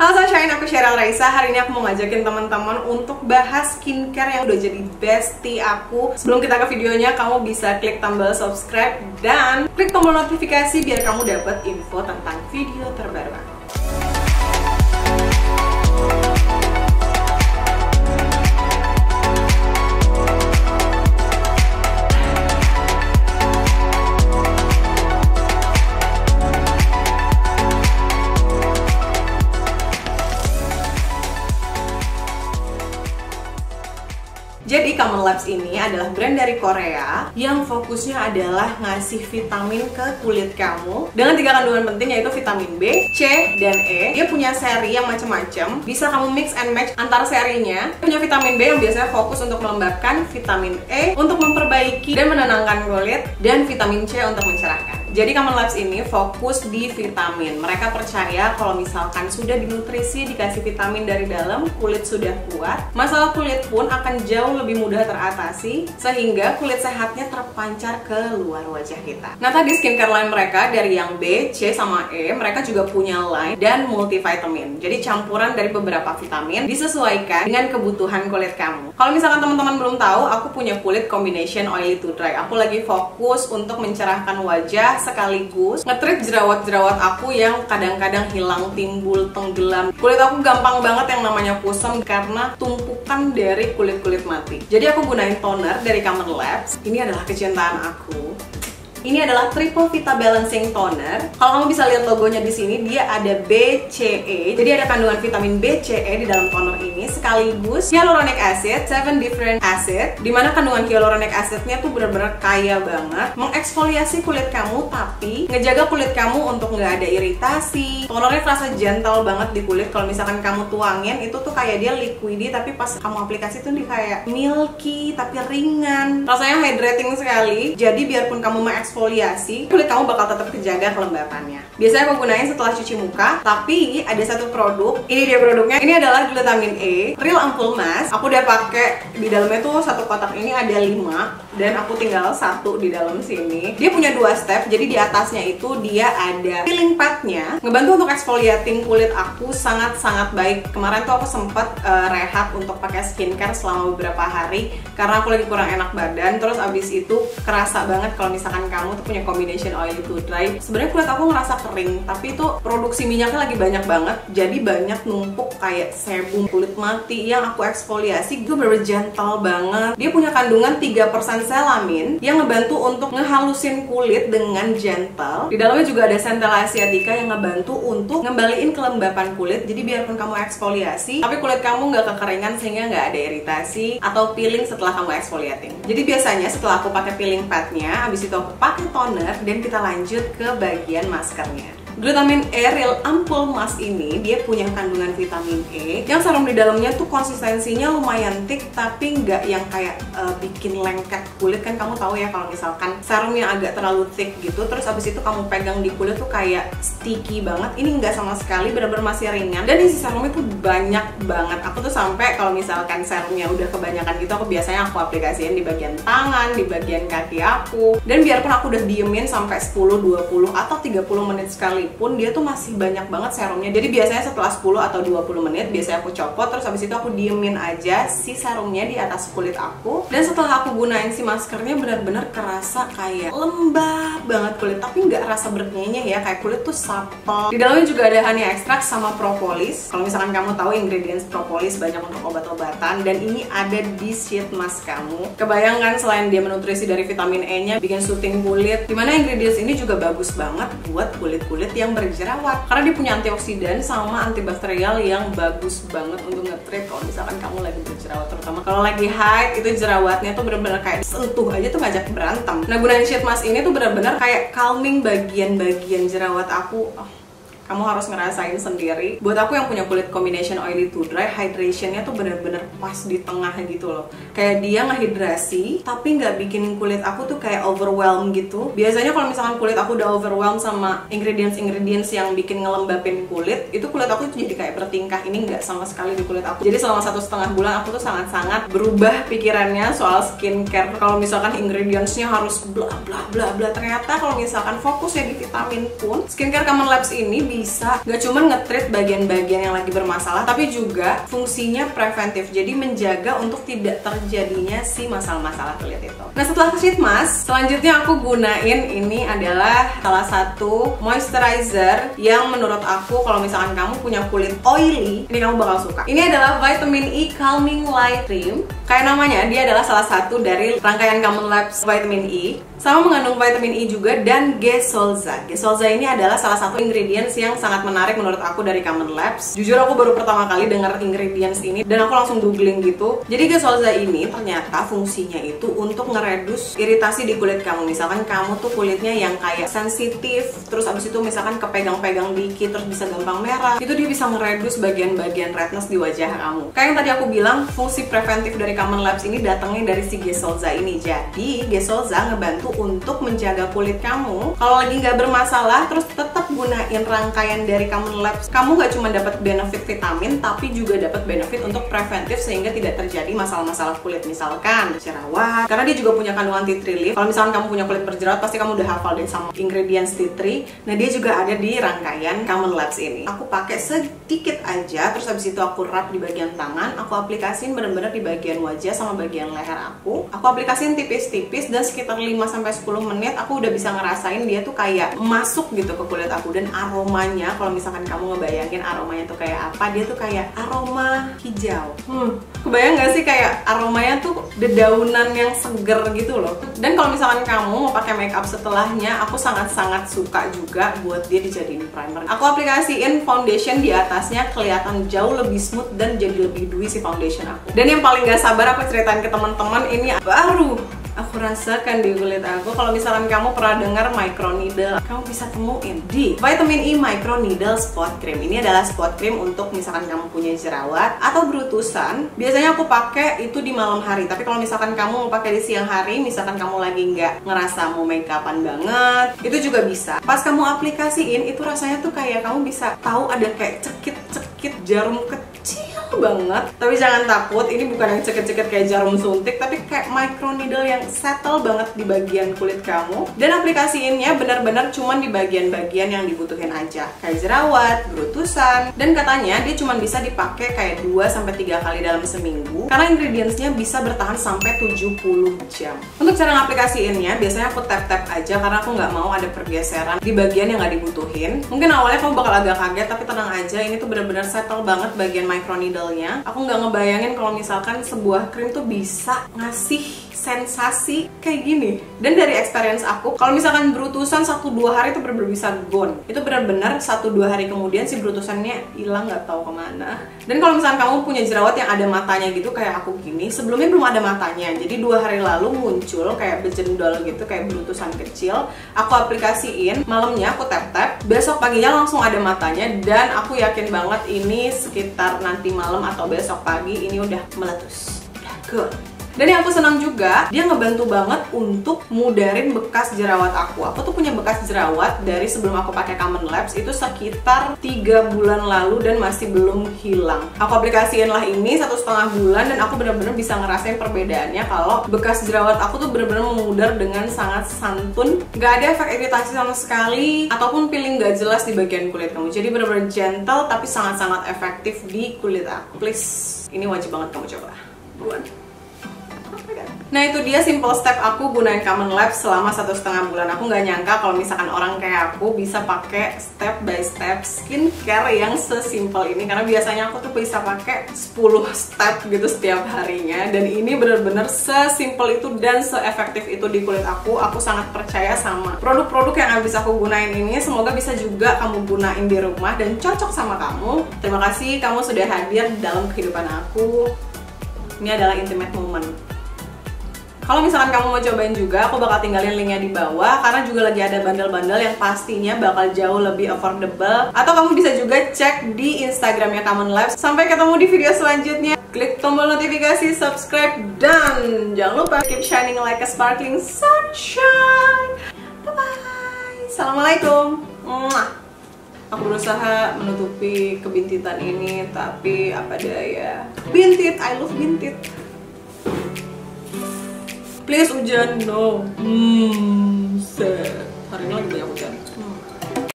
Halo Sunshine, aku Sheryl Raisa. Hari ini aku mau ngajakin teman-teman untuk bahas skincare yang udah jadi bestie aku. Sebelum kita ke videonya, kamu bisa klik tombol subscribe dan klik tombol notifikasi biar kamu dapat info tentang video terbaru aku. Jadi Common Labs ini adalah brand dari Korea yang fokusnya adalah ngasih vitamin ke kulit kamu dengan 3 kandungan penting, yaitu vitamin B, C, dan E. Dia punya seri yang macam-macam, bisa kamu mix and match antar serinya. Punya vitamin B yang biasanya fokus untuk melembabkan, vitamin E untuk memperbaiki dan menenangkan kulit, dan vitamin C untuk mencerahkan. Jadi Common Labs ini fokus di vitamin. Mereka percaya kalau misalkan sudah dinutrisi, dikasih vitamin dari dalam, kulit sudah kuat, masalah kulit pun akan jauh lebih mudah teratasi, sehingga kulit sehatnya terpancar ke luar wajah kita. Nah, tadi skincare line mereka dari yang B, C, sama E, mereka juga punya line dan multivitamin. Jadi campuran dari beberapa vitamin disesuaikan dengan kebutuhan kulit kamu. Kalau misalkan teman-teman belum tahu, aku punya kulit combination oily to dry. Aku lagi fokus untuk mencerahkan wajah sekaligus nge-treat jerawat-jerawat aku yang kadang-kadang hilang, timbul, tenggelam. Kulit aku gampang banget yang namanya kusam karena tumpukan dari kulit-kulit mati. Jadi aku gunain toner dari Common Labs. Ini adalah kecintaan aku. Ini adalah Triple Vita Balancing Toner. Kalau kamu bisa lihat logonya di sini, dia ada BCE. Jadi ada kandungan vitamin BCE di dalam toner ini, sekaligus hyaluronic acid, 7 different acid, dimana kandungan hyaluronic acidnya tuh benar-benar kaya banget, mengeksfoliasi kulit kamu tapi ngejaga kulit kamu untuk nggak ada iritasi. Tonernya terasa gentle banget di kulit. Kalau misalkan kamu tuangin, itu tuh kayak dia liquidy, tapi pas kamu aplikasi tuh dia kayak milky tapi ringan. Rasanya hydrating sekali. Jadi biarpun kamu mengeksfoliasi, kulit kamu bakal tetap kejaga kelembapannya. Biasanya aku gunain setelah cuci muka, tapi ada satu produk, ini dia produknya. Ini adalah Glutamine E Real Ampoule Mask. Aku udah pakai, di dalamnya tuh satu kotak ini ada 5 dan aku tinggal 1 di dalam sini. Dia punya 2 step, jadi di atasnya itu dia ada peeling padnya, ngebantu untuk exfoliating kulit aku sangat-sangat baik. Kemarin tuh aku sempet rehat untuk pakai skincare selama beberapa hari karena aku lagi kurang enak badan. Terus abis itu kerasa banget kalau misalkan kamu tuh punya combination oily to dry. Sebenarnya kulit aku ngerasa kering, tapi itu produksi minyaknya lagi banyak banget, jadi banyak numpuk kayak sebum kulit mati yang aku eksfoliasi. Gue bener-bener gentle banget. Dia punya kandungan 3% selamin yang ngebantu untuk ngehalusin kulit dengan gentle. Di dalamnya juga ada centella asiatica yang ngebantu untuk ngembaliin kelembapan kulit. Jadi biarpun kamu eksfoliasi, tapi kulit kamu nggak kekeringan sehingga nggak ada iritasi atau peeling setelah kamu exfoliating. Jadi biasanya setelah aku pakai peeling padnya, habis itu aku pakai toner dan kita lanjut ke bagian maskernya. Glutamine E Real Ampoule Mask ini dia punya kandungan vitamin E yang serum di dalamnya tuh konsistensinya lumayan thick tapi nggak yang kayak bikin lengket kulit. Kan kamu tahu ya kalau misalkan serum yang agak terlalu thick gitu, terus abis itu kamu pegang di kulit tuh kayak sticky banget. Ini nggak sama sekali, bener-bener masih ringan dan isi serumnya tuh banyak banget. Aku tuh sampai kalau misalkan serumnya udah kebanyakan gitu, aku biasanya aku aplikasiin di bagian tangan, di bagian kaki aku, dan biarpun aku udah diemin sampai 10, 20 atau 30 menit sekali pun dia tuh masih banyak banget serumnya. Jadi biasanya setelah 10 atau 20 menit biasanya aku copot, terus habis itu aku diemin aja si serumnya di atas kulit aku. Dan setelah aku gunain si maskernya, benar-benar kerasa kayak lembab banget kulit, tapi nggak rasa bernyenyeh ya, kayak kulit tuh supple. Di dalamnya juga ada honey extract sama propolis. Kalau misalkan kamu tahu ingredients propolis banyak untuk obat-obatan, dan ini ada di sheet mask kamu. Kebayangkan selain dia menutrisi dari vitamin E-nya, bikin soothing kulit, dimana ingredients ini juga bagus banget buat kulit-kulit yang berjerawat karena dia punya antioksidan sama antibakterial yang bagus banget untuk nge-treat kalau misalkan kamu lagi berjerawat, terutama kalau lagi haid. Itu jerawatnya tuh bener-bener kayak sentuh aja tuh ngajak berantem. Nah, gunain sheet mask ini tuh bener-bener kayak calming bagian-bagian jerawat aku. Kamu harus ngerasain sendiri. Buat aku yang punya kulit combination oily to dry, hydrationnya tuh bener-bener pas di tengah gitu loh. Kayak dia ngehidrasi, tapi nggak bikin kulit aku tuh kayak overwhelmed gitu. Biasanya kalau misalkan kulit aku udah overwhelmed sama ingredients yang bikin ngelembapin kulit, itu kulit aku tuh jadi kayak bertingkah. Ini nggak sama sekali di kulit aku. Jadi selama 1,5 bulan aku tuh sangat-sangat berubah pikirannya soal skincare. Kalau misalkan ingredientsnya harus bla bla bla bla, ternyata kalau misalkan fokusnya di vitamin pun, skincare Common Labs ini bisa gak cuma nge-treat bagian-bagian yang lagi bermasalah, tapi juga fungsinya preventif, jadi menjaga untuk tidak terjadinya si masalah-masalah kulit itu. Nah, setelah sheet mask, selanjutnya aku gunain ini adalah salah satu moisturizer yang menurut aku kalau misalkan kamu punya kulit oily, ini kamu bakal suka. Ini adalah Vitamin E Calming Light Cream. Kayak namanya, dia adalah salah satu dari rangkaian Common Labs Vitamin E. Sama mengandung vitamin E juga dan G-Solza. G-Solza ini adalah salah satu ingredients yang sangat menarik menurut aku dari Common Labs. Jujur aku baru pertama kali dengar ingredients ini dan aku langsung googling gitu. Jadi G-Solza ini ternyata fungsinya itu untuk ngeredus iritasi di kulit kamu. Misalkan kamu tuh kulitnya yang kayak sensitif, terus abis itu misalkan kepegang-pegang dikit terus bisa gampang merah, itu dia bisa ngeredus bagian-bagian redness di wajah kamu. Kayak yang tadi aku bilang, fungsi preventif dari Common Labs ini datangnya dari si G-Solza ini. Jadi G-Solza ngebantu untuk menjaga kulit kamu kalau lagi nggak bermasalah, terus tetap gunain rangkaian dari Common Labs. Kamu nggak cuma dapat benefit vitamin, tapi juga dapat benefit untuk preventif sehingga tidak terjadi masalah-masalah kulit, misalkan jerawat, karena dia juga punya kandungan tea tree leaf. Kalau misalkan kamu punya kulit berjerawat, pasti kamu udah hafal deh sama ingredients tea tree. Nah, dia juga ada di rangkaian Common Labs ini. Aku pakai sedikit aja, terus habis itu aku wrap di bagian tangan, aku aplikasiin bener-bener di bagian wajah sama bagian leher aku. Aku aplikasiin tipis-tipis dan sekitar 5-10 menit aku udah bisa ngerasain dia tuh kayak masuk gitu ke kulit aku. Dan aromanya, kalau misalkan kamu ngebayangin aromanya tuh kayak apa, dia tuh kayak aroma hijau. Kebayang gak sih kayak aromanya tuh dedaunan yang seger gitu loh. Dan kalau misalkan kamu mau pakai makeup setelahnya, aku sangat-sangat suka juga buat dia dijadiin primer. Aku aplikasiin foundation di atasnya, kelihatan jauh lebih smooth dan jadi lebih dewy si foundation aku. Dan yang paling gak sabar aku ceritain ke teman-teman, ini baru aku rasakan di kulit aku. Kalau misalkan kamu pernah dengar microneedle, kamu bisa temuin di Vitamin E Microneedle Spot Cream. Ini adalah spot cream untuk misalkan kamu punya jerawat atau berutusan. Biasanya aku pakai itu di malam hari, tapi kalau misalkan kamu mau pakai di siang hari, misalkan kamu lagi nggak ngerasa mau make upan banget, itu juga bisa. Pas kamu aplikasiin, itu rasanya tuh kayak kamu bisa tahu ada kayak cekit-cekit jarum kecil banget. Tapi jangan takut, ini bukan yang cekit-cekit kayak jarum suntik, tapi kayak microneedle yang settle banget di bagian kulit kamu. Dan aplikasiinnya benar-benar cuman di bagian-bagian yang dibutuhin aja, kayak jerawat, berutusan. Dan katanya dia cuman bisa dipakai kayak 2-3 kali dalam seminggu, karena ingredientsnya bisa bertahan sampai 70 jam. Untuk cara ngaplikasiinnya, biasanya aku tap-tap aja karena aku nggak mau ada pergeseran di bagian yang nggak dibutuhin. Mungkin awalnya kamu bakal agak kaget, tapi tenang aja, ini tuh benar-benar settle banget bagian microneedle-nya. Aku nggak ngebayangin kalau misalkan sebuah krim tuh bisa ngasih sensasi kayak gini. Dan dari experience aku, kalau misalkan berutusan 1-2 hari itu bener-bener bisa gone. Itu benar-benar 1-2 hari kemudian si berutusannya hilang, nggak tahu kemana. Dan kalau misalkan kamu punya jerawat yang ada matanya gitu kayak aku gini, sebelumnya belum ada matanya, jadi 2 hari lalu muncul kayak berjendol gitu, kayak berutusan kecil. Aku aplikasiin, malamnya aku tap-tap, besok paginya langsung ada matanya. Dan aku yakin banget ini sekitar nanti malam atau besok pagi ini udah meletus, udah good. Dan yang aku senang juga, dia ngebantu banget untuk mudarin bekas jerawat aku. Aku tuh punya bekas jerawat dari sebelum aku pakai Common Labs itu sekitar 3 bulan lalu dan masih belum hilang. Aku aplikasiin lah ini 1,5 bulan dan aku bener-bener bisa ngerasain perbedaannya kalau bekas jerawat aku tuh bener-bener memudar dengan sangat santun. Gak ada efek iritasi sama sekali ataupun peeling gak jelas di bagian kulit kamu. Jadi bener-bener gentle tapi sangat-sangat efektif di kulit aku. Please, ini wajib banget kamu coba. Buruan. Nah, itu dia simple step aku gunain Common Labs selama 1,5 bulan. Aku nggak nyangka kalau misalkan orang kayak aku bisa pakai step by step skincare yang sesimpel ini. Karena biasanya aku tuh bisa pakai 10 step gitu setiap harinya. Dan ini bener-bener sesimpel itu dan seefektif itu di kulit aku. Aku sangat percaya sama produk-produk yang habis aku gunain ini. Semoga bisa juga kamu gunain di rumah dan cocok sama kamu. Terima kasih kamu sudah hadir dalam kehidupan aku. Ini adalah intimate moment. Kalau misalkan kamu mau cobain juga, aku bakal tinggalin linknya di bawah karena juga lagi ada bundle-bundle yang pastinya bakal jauh lebih affordable. Atau kamu bisa juga cek di Instagramnya Common Labs. Sampai ketemu di video selanjutnya. Klik tombol notifikasi, subscribe, dan jangan lupa keep shining like a sparkling sunshine. Bye-bye. Assalamualaikum. Aku berusaha menutupi kebintitan ini, tapi apa daya. Bintit, I love bintit. Please hujan, no. Set. Hari ini lagi banyak hujan.